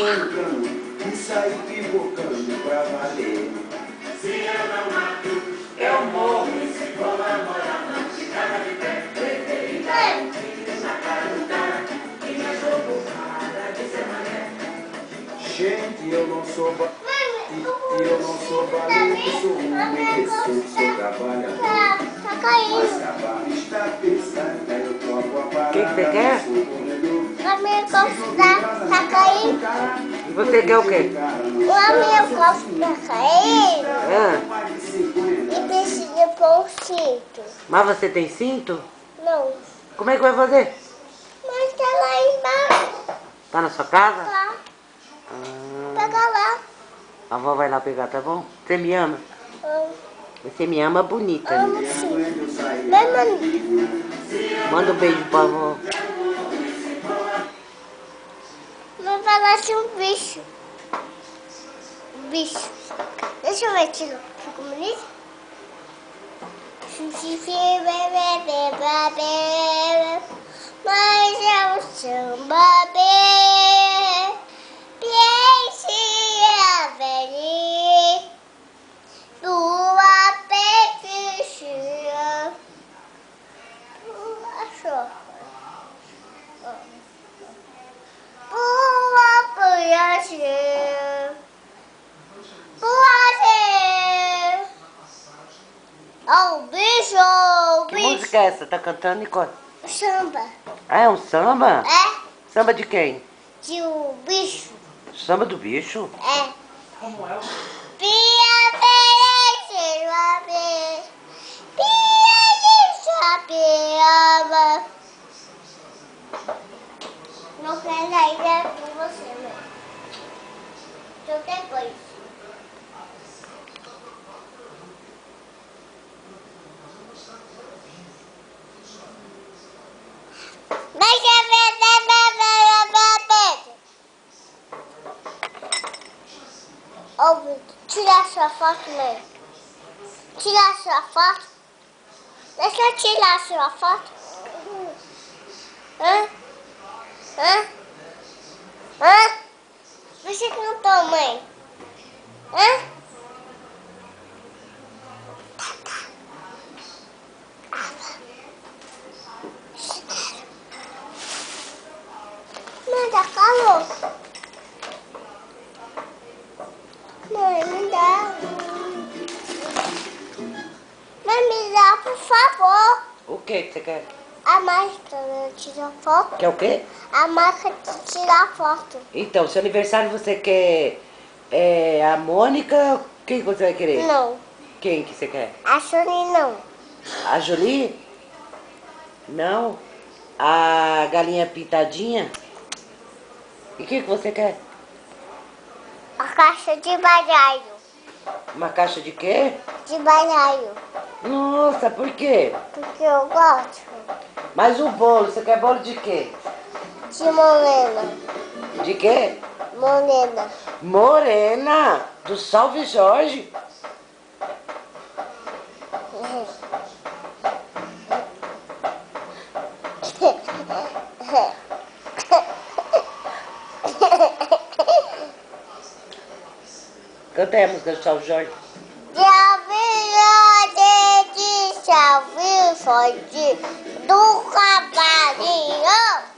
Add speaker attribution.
Speaker 1: brincando e sair pipocando pra valer. Se eu não mato, eu morro. E se for namorar, não ficava de pé. Levei na cara do cara e me jogou cara de ser mané. Gente, eu não sou eu não sou valente, sou um preguiçoso, sou trabalhador.
Speaker 2: Tá caindo.
Speaker 1: Mas cavalo está pensando, eu toco a parada.
Speaker 3: O que você quer?
Speaker 2: O amigo tá caindo.
Speaker 3: E você quer o quê?
Speaker 2: O amigo tá caindo.
Speaker 3: Ah,
Speaker 2: E precisa pôr um cinto.
Speaker 3: mas você tem cinto?
Speaker 2: Não.
Speaker 3: Como é que vai fazer?
Speaker 2: Mas tá lá embaixo.
Speaker 3: Tá na sua casa?
Speaker 2: Lá.
Speaker 3: Ah,
Speaker 2: Pega lá.
Speaker 3: a avó vai lá pegar, tá bom? Você me ama?
Speaker 2: Amo.
Speaker 3: Você me ama bonita. Né?
Speaker 2: Amo sim. Vai, mano.
Speaker 3: Manda um beijo pra avó.
Speaker 2: Vai falar assim um bicho. Um bicho. Deixa eu ver, tiro. Fico bonito? Mas é o samba bem. Piense a velha. Tua petição. Achou? Boa criança. Boa oh, bicho,
Speaker 3: Que
Speaker 2: bicho.
Speaker 3: música é essa? Tá cantando, Nicole?
Speaker 2: Samba.
Speaker 3: Ah, é um samba?
Speaker 2: É
Speaker 3: Samba de quem?
Speaker 2: de um bicho.
Speaker 3: Samba do bicho?
Speaker 2: É. Como é? Pia, pia, uma vez. Pia, piaba. Não quero ainda com você, mãe. Então depois. Mas é Ô, tira a sua foto, mãe. Tira a sua foto. Deixa eu tirar a sua foto. Hã? Hã? Hã? Você cantou, mãe? Hã? Mãe, dá calor. Mãe, me dá. Mãe, me dá, por favor.
Speaker 3: O que você quer?
Speaker 2: A máquina de tirar foto.
Speaker 3: Quer o quê?
Speaker 2: A máquina de tirar foto.
Speaker 3: Então, seu aniversário você quer a Mônica? Quem você vai querer?
Speaker 2: Não.
Speaker 3: Quem que você quer?
Speaker 2: A Sony não.
Speaker 3: A Jolie? Não? A galinha pintadinha? E o que você quer?
Speaker 2: A caixa de baralho.
Speaker 3: Uma caixa de quê?
Speaker 2: De baralho.
Speaker 3: Nossa, por quê?
Speaker 2: Porque eu gosto.
Speaker 3: Mas o bolo, você quer bolo de quê?
Speaker 2: De morena.
Speaker 3: De quê?
Speaker 2: Morena.
Speaker 3: Morena, do Salve Jorge. Canta aí a música do Salve Jorge.
Speaker 2: De salve, do cavalinho.